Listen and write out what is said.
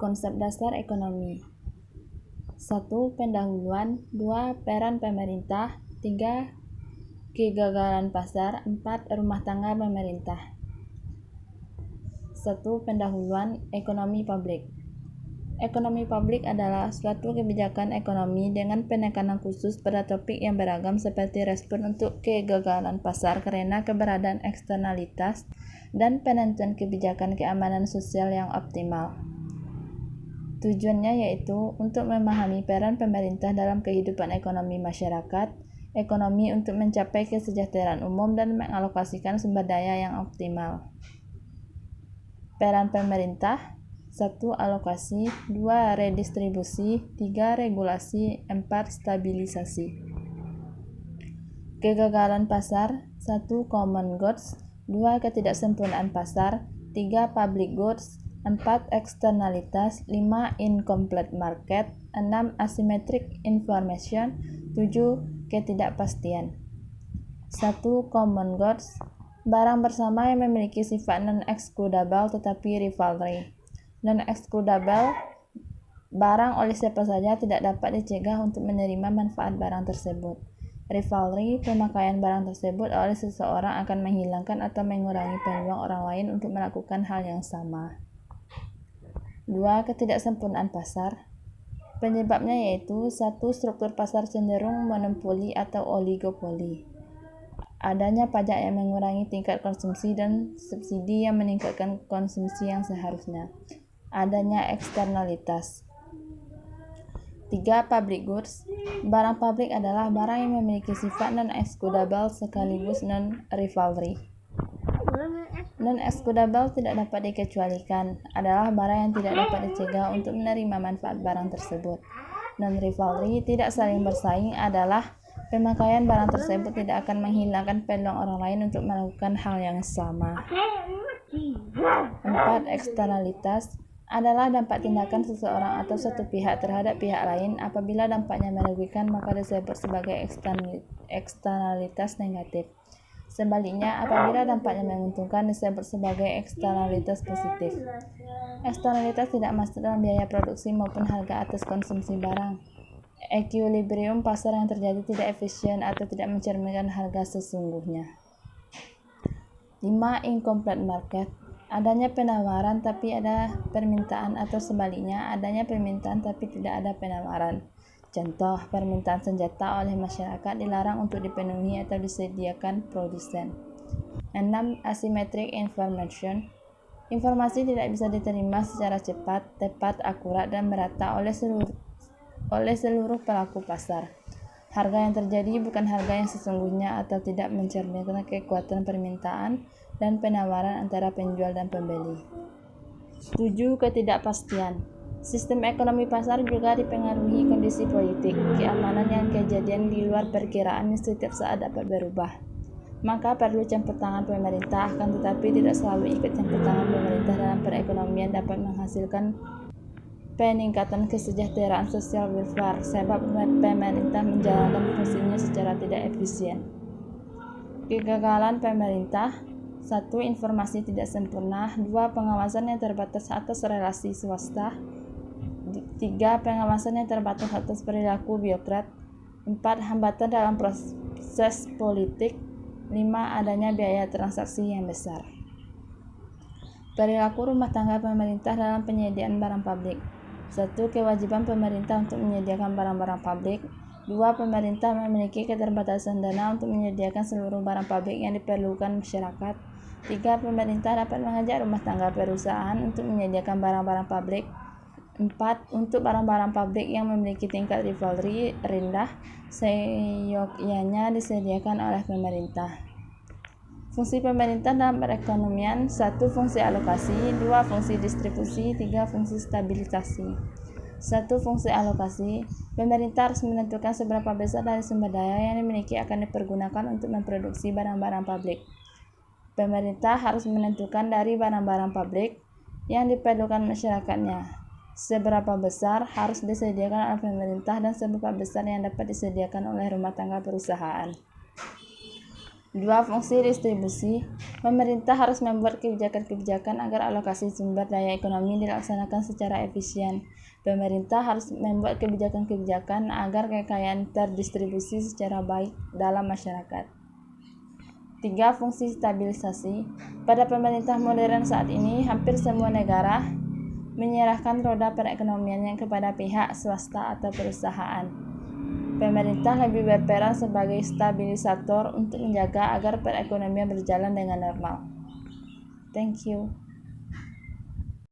Konsep dasar ekonomi. 1. Pendahuluan. 2. Peran pemerintah. 3. Kegagalan pasar. 4. Rumah tangga pemerintah. 1. Pendahuluan. Ekonomi publik. Ekonomi publik adalah suatu kebijakan ekonomi dengan penekanan khusus pada topik yang beragam seperti respon untuk kegagalan pasar karena keberadaan eksternalitas dan penentuan kebijakan keamanan sosial yang optimal. Tujuannya yaitu untuk memahami peran pemerintah dalam kehidupan ekonomi masyarakat, ekonomi untuk mencapai kesejahteraan umum dan mengalokasikan sumber daya yang optimal. Peran pemerintah: 1. Alokasi, 2. Redistribusi, 3. Regulasi, 4. Stabilisasi. Kegagalan pasar: 1. Common goods, 2. Ketidaksempurnaan pasar, 3. Public goods, 4. Eksternalitas, 5. Incomplete market, 6. Asymmetric information, 7. Ketidakpastian. 1. Common goods, barang bersama yang memiliki sifat non-excludable tetapi rivalry. Non-excludable, barang oleh siapa saja tidak dapat dicegah untuk menerima manfaat barang tersebut. Rivalry, pemakaian barang tersebut oleh seseorang akan menghilangkan atau mengurangi peluang orang lain untuk melakukan hal yang sama. 2. Ketidaksempurnaan pasar. Penyebabnya yaitu 1. Struktur pasar cenderung monopoli atau oligopoli. Adanya pajak yang mengurangi tingkat konsumsi dan subsidi yang meningkatkan konsumsi yang seharusnya. Adanya eksternalitas. 3. Public goods. Barang publik adalah barang yang memiliki sifat non-excludable sekaligus non-rivalry. Non-excludable tidak dapat dikecualikan, adalah barang yang tidak dapat dicegah untuk menerima manfaat barang tersebut. Non-rivalry, tidak saling bersaing, adalah pemakaian barang tersebut tidak akan menghilangkan peluang orang lain untuk melakukan hal yang sama. 4. Eksternalitas adalah dampak tindakan seseorang atau satu pihak terhadap pihak lain. Apabila dampaknya merugikan, maka disebut sebagai eksternalitas negatif. Sebaliknya, apabila dampaknya menguntungkan, disebut sebagai eksternalitas positif. Eksternalitas tidak masuk dalam biaya produksi maupun harga atas konsumsi barang. Equilibrium pasar yang terjadi tidak efisien atau tidak mencerminkan harga sesungguhnya. 5. Incomplete market. Adanya penawaran tapi ada permintaan, atau sebaliknya, adanya permintaan tapi tidak ada penawaran. Contoh, permintaan senjata oleh masyarakat dilarang untuk dipenuhi atau disediakan produsen. 6. Asymmetric information. Informasi tidak bisa diterima secara cepat, tepat, akurat, dan merata oleh seluruh pelaku pasar. Harga yang terjadi bukan harga yang sesungguhnya atau tidak mencerminkan kekuatan permintaan dan penawaran antara penjual dan pembeli. 7. Ketidakpastian. Sistem ekonomi pasar juga dipengaruhi kondisi politik, keamanan yang kejadian di luar perkiraan yang setiap saat dapat berubah. Maka perlu campur tangan pemerintah, akan tetapi tidak selalu ikut campur tangan pemerintah dalam perekonomian dapat menghasilkan peningkatan kesejahteraan sosial welfare, sebab pemerintah menjalankan fungsinya secara tidak efisien. Kegagalan pemerintah: 1. Informasi tidak sempurna, 2. Pengawasan yang terbatas atas relasi swasta, 3. Pengawasan yang terbatas atas perilaku birokrat, 4. Hambatan dalam proses politik, 5. Adanya biaya transaksi yang besar. Perilaku rumah tangga pemerintah dalam penyediaan barang publik. 1. Kewajiban pemerintah untuk menyediakan barang-barang publik. 2. Pemerintah memiliki keterbatasan dana untuk menyediakan seluruh barang publik yang diperlukan masyarakat. 3. Pemerintah dapat mengajak rumah tangga perusahaan untuk menyediakan barang-barang publik. 4. Untuk barang-barang publik yang memiliki tingkat rivalry rendah, seyogyanya disediakan oleh pemerintah. Fungsi pemerintah dalam perekonomian: 1. Fungsi alokasi, 2. Fungsi distribusi, 3. Fungsi stabilisasi. 1. Fungsi alokasi. Pemerintah harus menentukan seberapa besar dari sumber daya yang dimiliki akan dipergunakan untuk memproduksi barang-barang publik. Pemerintah harus menentukan dari barang-barang publik yang diperlukan masyarakatnya, seberapa besar harus disediakan oleh pemerintah dan seberapa besar yang dapat disediakan oleh rumah tangga perusahaan. 2. Fungsi distribusi. Pemerintah harus membuat kebijakan-kebijakan agar alokasi sumber daya ekonomi dilaksanakan secara efisien. Pemerintah harus membuat kebijakan-kebijakan agar kekayaan terdistribusi secara baik dalam masyarakat. 3. Fungsi stabilisasi. Pada pemerintah modern saat ini, hampir semua negara menyerahkan roda perekonomiannya kepada pihak swasta atau perusahaan. Pemerintah lebih berperan sebagai stabilisator untuk menjaga agar perekonomian berjalan dengan normal. Thank you.